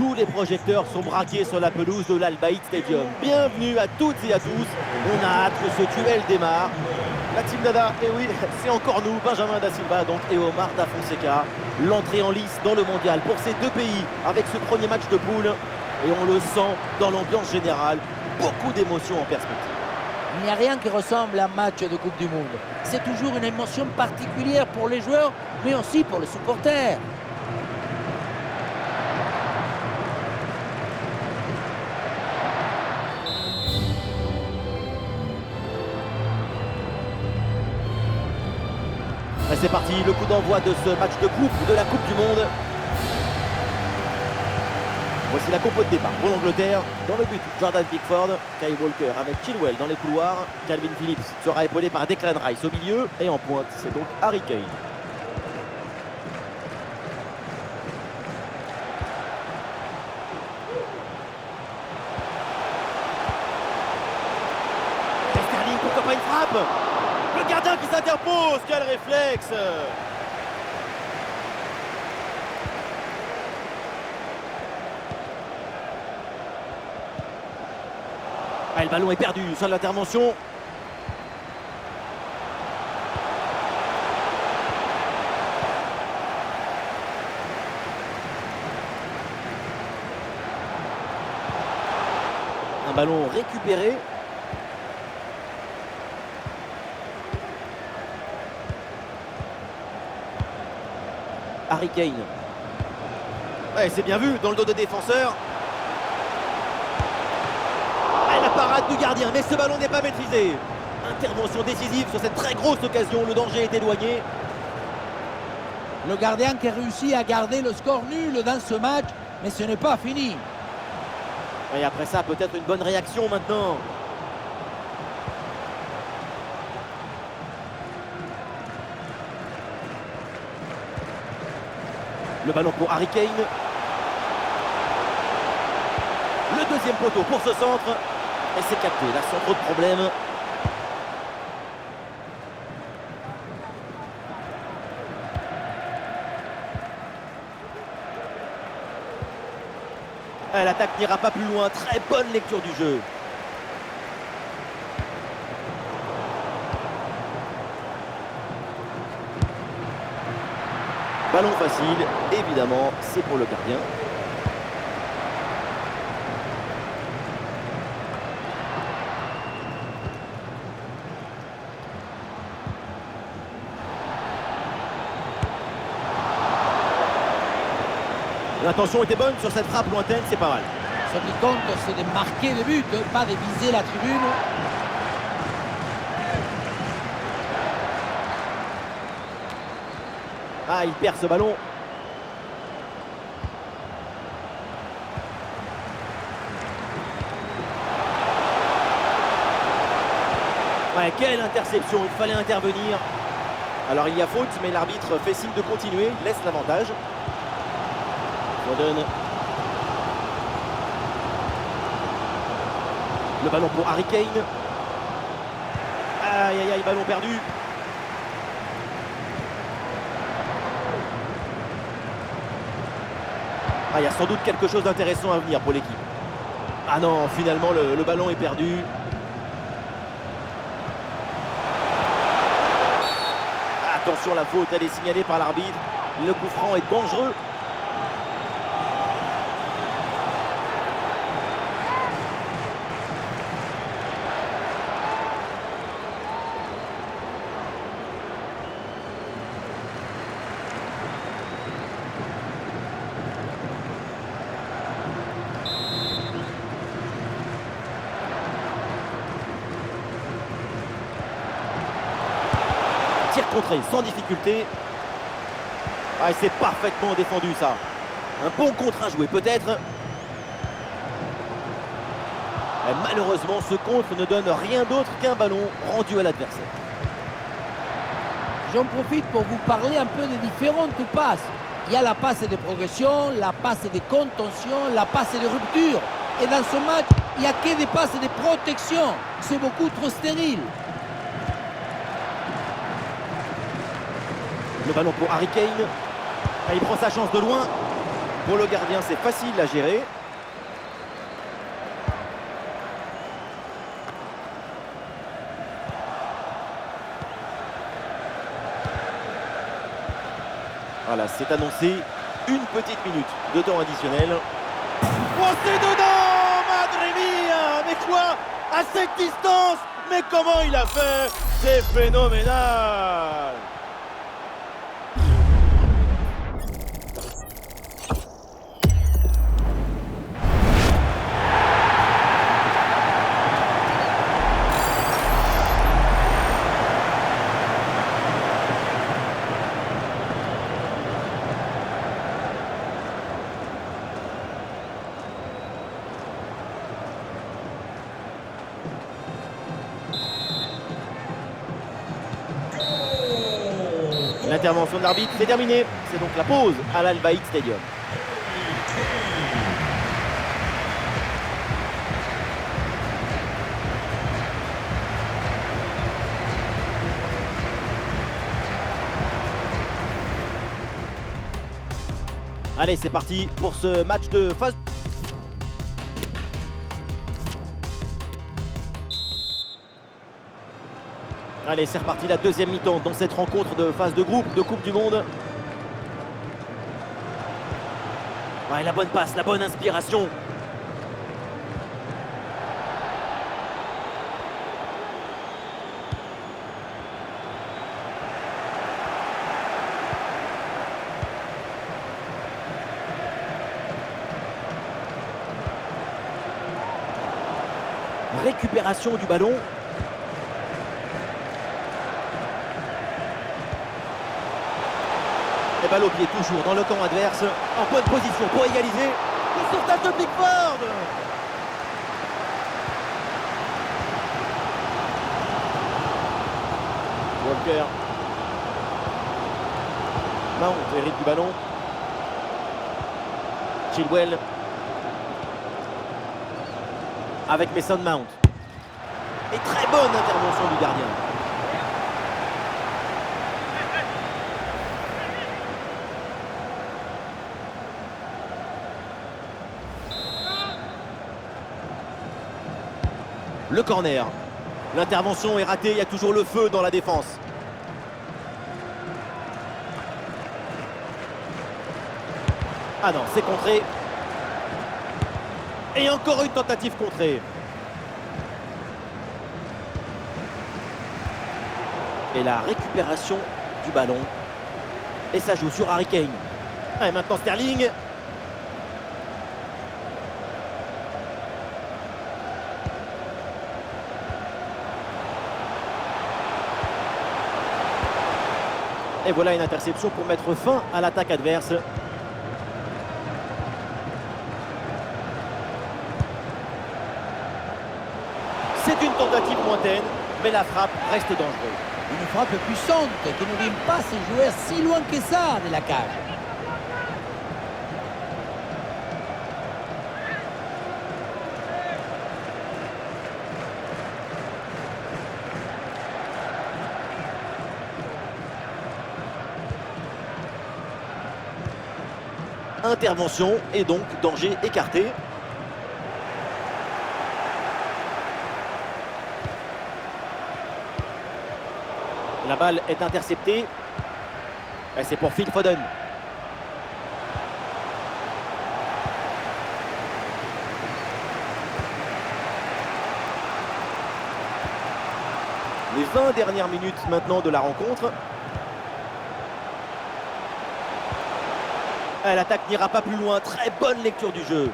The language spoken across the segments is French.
Tous les projecteurs sont braqués sur la pelouse de l'Al Bayt Stadium. Bienvenue à toutes et à tous. On a hâte que ce duel démarre. La Team Dada, et oui, c'est encore nous, Benjamin Da Silva donc, et Omar Da Fonseca. L'entrée en lice dans le mondial pour ces deux pays avec ce premier match de poule. Et on le sent dans l'ambiance générale. Beaucoup d'émotions en perspective. Il n'y a rien qui ressemble à un match de Coupe du Monde. C'est toujours une émotion particulière pour les joueurs, mais aussi pour les supporters. Et c'est parti, le coup d'envoi de ce match de coupe de la Coupe du Monde. Voici la compo de départ pour l'Angleterre. Dans le but, Jordan Pickford, Kyle Walker avec Chilwell dans les couloirs. Calvin Phillips sera épaulé par Declan Rice au milieu. Et en pointe, c'est donc Harry Kane. Sterling, pourquoi pas une frappe? Le gardien qui s'interpose, quel réflexe! Ah, le ballon est perdu, sur l'intervention. Un ballon récupéré. Harry Kane. Ouais, c'est bien vu, dans le dos de défenseur. La parade du gardien, mais ce ballon n'est pas maîtrisé. Intervention décisive sur cette très grosse occasion, le danger est éloigné. Le gardien qui a réussi à garder le score nul dans ce match, mais ce n'est pas fini. Et après ça, peut-être une bonne réaction maintenant. Le ballon pour Harry Kane. Le deuxième poteau pour ce centre. Et c'est capté, là sans trop de problèmes. L'attaque n'ira pas plus loin, très bonne lecture du jeu. Ballon facile, évidemment, c'est pour le gardien. L'intention était bonne sur cette frappe lointaine, c'est pas mal. Ce qui compte, c'est de marquer le but, pas de viser la tribune. Ah, il perd ce ballon. Ouais, quelle interception, il fallait intervenir. Alors il y a faute, mais l'arbitre fait signe de continuer, il laisse l'avantage. Foden. Le ballon pour Harry Kane. Aïe aïe aïe, ballon perdu. Ah, il y a sans doute quelque chose d'intéressant à venir pour l'équipe. Ah non, finalement le ballon est perdu. Attention, la faute, elle est signalée par l'arbitre. Le coup franc est dangereux. Tir contré sans difficulté. Ah, c'est parfaitement défendu ça. Un bon contre à jouer peut-être. Malheureusement, ce contre ne donne rien d'autre qu'un ballon rendu à l'adversaire. J'en profite pour vous parler un peu des différentes passes. Il y a la passe de progression, la passe de contention, la passe de rupture. Et dans ce match, il n'y a que des passes de protection. C'est beaucoup trop stérile. Le ballon pour Harry Kane. Il prend sa chance de loin. Pour le gardien, c'est facile à gérer. Voilà, c'est annoncé. Une petite minute de temps additionnel. Oh, c'est dedans, Madre mia! Mais quoi? À cette distance? Mais comment il a fait? C'est phénoménal! L'intervention de l'arbitre, c'est terminé. C'est donc la pause à l'Al Bayt Stadium. Allez, c'est parti pour ce match de phase. Allez, c'est reparti, la deuxième mi-temps dans cette rencontre de phase de groupe de Coupe du Monde. Ouais, la bonne passe, la bonne inspiration. Récupération du ballon. Et balle au pied, toujours dans le camp adverse, en bonne position pour égaliser. Le sauvetage de Pickford. Walker. Mount hérite du ballon. Chilwell. Avec Mason Mount. Et très bonne intervention du gardien. Le corner. L'intervention est ratée, il y a toujours le feu dans la défense. Ah non, c'est contré. Et encore une tentative contrée. Et la récupération du ballon. Et ça joue sur Harry Kane. Et maintenant Sterling. Et voilà une interception pour mettre fin à l'attaque adverse. C'est une tentative lointaine, mais la frappe reste dangereuse. Une frappe puissante qui ne vient pas se jouer si loin que ça de la cage. Intervention et donc danger écarté. La balle est interceptée. Et c'est pour Phil Foden. Les 20 dernières minutes maintenant de la rencontre. L'attaque n'ira pas plus loin. Très bonne lecture du jeu.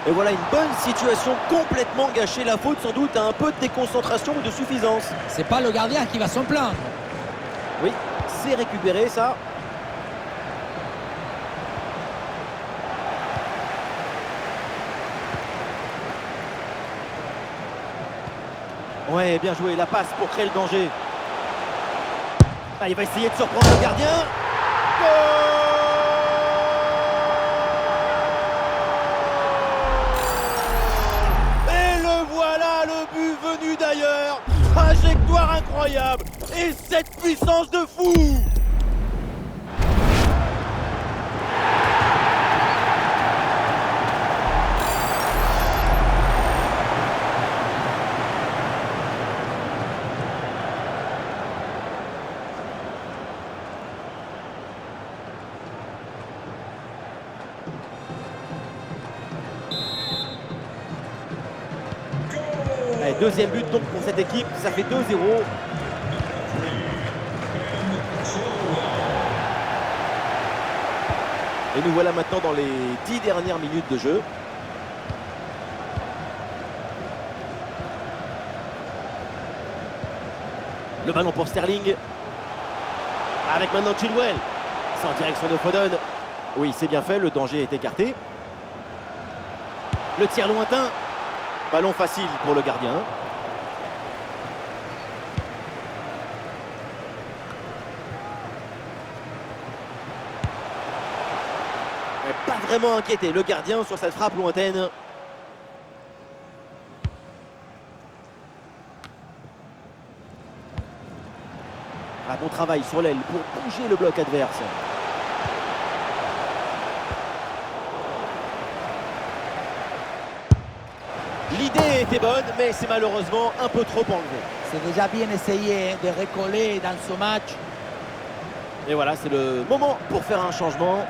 Et voilà une bonne situation complètement gâchée. La faute sans doute à un peu de déconcentration ou de suffisance. C'est pas le gardien qui va s'en plaindre. Oui, c'est récupéré ça. Ouais, bien joué, la passe pour créer le danger. Ah, il va essayer de surprendre le gardien. Et le voilà, le but venu d'ailleurs. Trajectoire incroyable. Et cette puissance de fou. Allez, deuxième but donc pour cette équipe, ça fait 2-0. Et nous voilà maintenant dans les 10 dernières minutes de jeu. Le ballon pour Sterling. Avec maintenant Chilwell. C'est en direction de Foden. Oui, c'est bien fait, le danger est écarté. Le tir lointain. Ballon facile pour le gardien. Mais pas vraiment inquiété le gardien sur cette frappe lointaine. Un bon travail sur l'aile pour bouger le bloc adverse. L'idée était bonne, mais c'est malheureusement un peu trop enlevé. C'est déjà bien essayé de recoller dans ce match. Et voilà, c'est le moment pour faire un changement.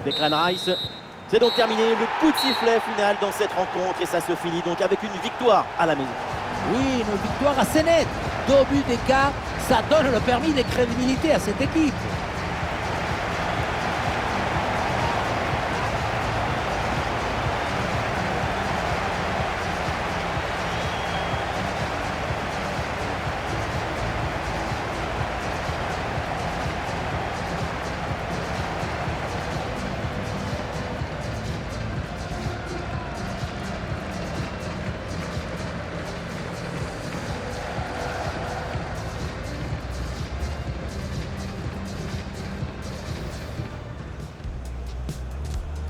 Declan Rice. C'est donc terminé, le coup de sifflet final dans cette rencontre et ça se finit donc avec une victoire à la maison. Oui, une victoire assez nette. 2 buts d'écart, ça donne le permis de crédibilité à cette équipe.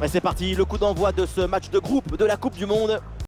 Et c'est parti, le coup d'envoi de ce match de groupe de la Coupe du Monde.